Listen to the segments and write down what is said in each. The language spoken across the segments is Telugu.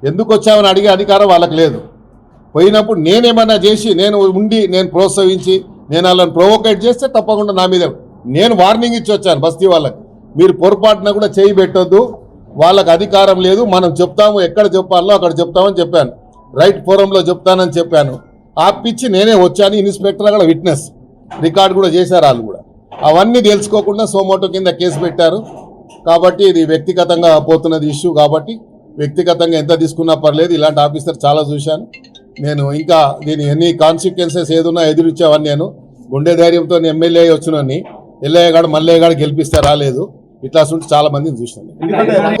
ఎందుకు వచ్చామని అడిగే అధికారం వాళ్ళకి లేదు. పోయినప్పుడు నేనేమన్నా చేసి నేను ప్రోత్సహించి నేను వాళ్ళని ప్రొవోకేట్ చేస్తే తప్పకుండా నా మీద నేను వార్నింగ్ ఇచ్చి వచ్చాను బస్తీ వాళ్ళకి. మీరు పొరపాటున కూడా చేయి పెట్టొద్దు, వాళ్ళకి అధికారం లేదు, మనం చెప్తాము, ఎక్కడ చెప్పాలో అక్కడ చెప్తామని చెప్పాను. రైట్ ఫోరంలో చెప్తానని చెప్పాను. ఆపిచ్చి నేనే వచ్చాను. ఇన్స్పెక్టర్ కూడా విట్నెస్ రికార్డు కూడా చేశారు వాళ్ళు కూడా. అవన్నీ తెలుసుకోకుండా సోమోటో కింద కేసు పెట్టారు. కాబట్టి ఇది వ్యక్తిగతంగా పోతున్నది ఇష్యూ. కాబట్టి వ్యక్తిగతంగా ఎంత తీసుకున్నా పర్లేదు. ఇలాంటి ఆఫీసర్ చాలా చూశాను నేను. ఇంకా దీని ఎన్ని కాన్సిక్వెన్సెస్ ఏదున్నా ఎదురిచ్చేవాడిని నేను. గుండె ధైర్యంతో ఎమ్మెల్యే వచ్చినని ఎల్లయ్యగాడు మల్లయ్యగాడు గెలిపిస్తే రాలేదు. ఇట్లా ఉంటే చాలా మందిని చూసాను.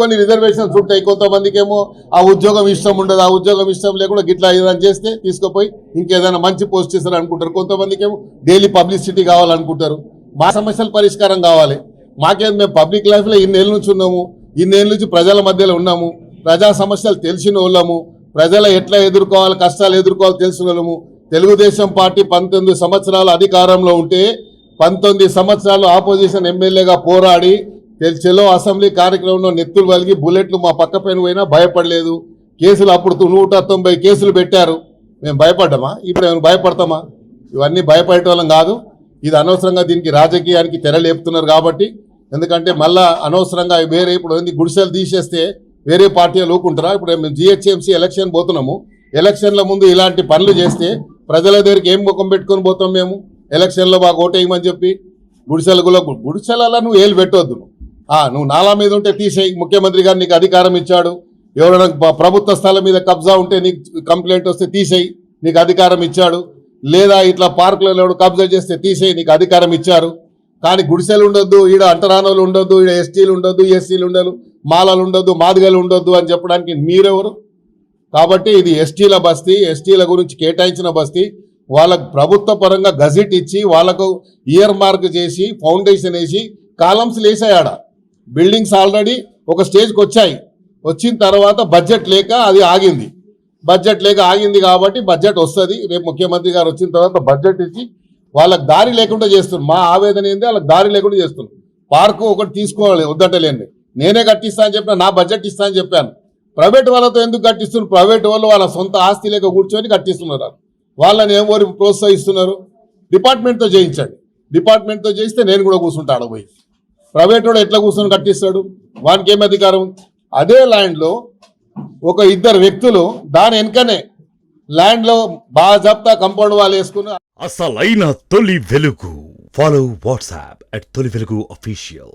కొన్ని రిజర్వేషన్స్ ఉంటాయి. కొంతమందికి ఏమో ఆ ఉద్యోగం ఇష్టం ఉండదు, ఆ ఉద్యోగం ఇష్టం లేకుండా గిట్లా ఏదైనా చేస్తే తీసుకుపోయి ఇంకేదైనా మంచి పోస్ట్ ఇస్తారు అనుకుంటారు. కొంతమందికి ఏమో డైలీ పబ్లిసిటీ కావాలనుకుంటారు. మా సమస్యల పరిష్కారం కావాలి. మాకేం మేము పబ్లిక్ లైఫ్లో ఇన్నేళ్ళ నుంచి ఉన్నాము, ఇన్నేళ్ళ నుంచి ప్రజల మధ్యలో ఉన్నాము, ప్రజా సమస్యలు తెలిసిన వాళ్ళము, ప్రజల ఎట్లా ఎదుర్కోవాలి, కష్టాలు ఎదుర్కోవాలి తెలిసిన వాళ్ళము. తెలుగుదేశం పార్టీ 19 సంవత్సరాలు అధికారంలో ఉంటే 19 సంవత్సరాలు ఆపోజిషన్ ఎమ్మెల్యేగా పోరాడి చెలో అసెంబ్లీ కార్యక్రమంలో నెత్తులు వలిగి బుల్లెట్లు మా పక్క పైన పోయినా భయపడలేదు. కేసులు అప్పుడు 190 కేసులు పెట్టారు. మేము భయపడ్డామా? ఇప్పుడు మేము భయపడతామా? ఇవన్నీ భయపడేటోళ్ళం కాదు. ఇది అనవసరంగా దీనికి రాజకీయానికి తెరలేపుతున్నారు కాబట్టి. ఎందుకంటే మళ్ళా అనవసరంగా వేరే ఇప్పుడు గుడిసెలు తీసేస్తే వేరే పార్టీలు ఊకుంటారా? ఇప్పుడు మేము జిహెచ్ఎంసీ ఎలక్షన్ పోతున్నాము. ఎలక్షన్ల ముందు ఇలాంటి పనులు చేస్తే ప్రజల దగ్గరికి ఏం ముఖం పెట్టుకొని పోతాం మేము? ఎలక్షన్లో మాకు ఓటేయమని చెప్పి గుడిసెలలో నువ్వు ఏలు పెట్టొద్దు. నువ్వు నాలా మీద ఉంటే తీసేయి. ముఖ్యమంత్రి గారు నీకు అధికారం ఇచ్చాడు. ఎవరైనా ప్రభుత్వ స్థలం మీద కబ్జా ఉంటే నీకు కంప్లైంట్ వస్తే తీసేయి, నీకు అధికారం ఇచ్చాడు. లేదా ఇట్లా పార్కులలో కబ్జా చేస్తే తీసేయి, నీకు అధికారం ఇచ్చారు. కానీ గుడిసెలు ఉండొద్దు, ఈడ అంటరానోళ్ళు ఉండొద్దు, ఈడ ఎస్టీలు ఉండొద్దు, ఎస్సీలు ఉండదు, మాలలు ఉండొద్దు, మాదిగలు ఉండొద్దు అని చెప్పడానికి మీరెవరు? కాబట్టి ఇది ఎస్టీల బస్తీ, ఎస్టీల గురించి కేటాయించిన బస్తీ. వాళ్ళకు ప్రభుత్వ పరంగా గజెట్ ఇచ్చి వాళ్ళకు ఇయర్ మార్క్ చేసి ఫౌండేషన్ వేసి కాలమ్స్ లేసాయాడ. బిల్డింగ్స్ ఆల్రెడీ ఒక స్టేజ్కి వచ్చాయి. వచ్చిన తర్వాత బడ్జెట్ లేక అది ఆగింది. బడ్జెట్ లేక ఆగింది కాబట్టి బడ్జెట్ వస్తుంది. రేపు ముఖ్యమంత్రి గారు వచ్చిన తర్వాత బడ్జెట్ ఇచ్చి వాళ్ళకి దారి లేకుండా చేస్తున్నారు. మా ఆవేదన ఏంది, వాళ్ళకి దారి లేకుండా చేస్తున్నారు. పార్కు ఒకటి తీసుకోవాలి, వద్దంటలేండి. నేనే కట్టిస్తా అని చెప్పిన, నా బడ్జెట్ ఇస్తా అని చెప్పాను. ప్రైవేట్ వాళ్ళతో ఎందుకు కట్టిస్తున్నారు? ప్రైవేట్ వాళ్ళు వాళ్ళ సొంత ఆస్తి లేక కూర్చొని కట్టిస్తున్నారు. వాళ్ళని ఏమోరి ప్రోత్సహిస్తున్నారు. డిపార్ట్మెంట్తో చేయించండి. డిపార్ట్మెంట్తో చేయిస్తే నేను కూడా కూర్చుంటా ఆడపోయి. ప్రైవేట్ వాడు ఎట్లా కూర్చొని కట్టిస్తాడు? వానికి ఏం అధికారం? అదే ల్యాండ్లో ఒక 2 వ్యక్తులు దాని వెనుకనే ల్యాండ్లో బాగా జప్తా కంపౌండ్ వాళ్ళు వేసుకుని అసలైన తొలి వెలుగు. ఫాలో వాట్సాప్ @తొలి వెలుగు official.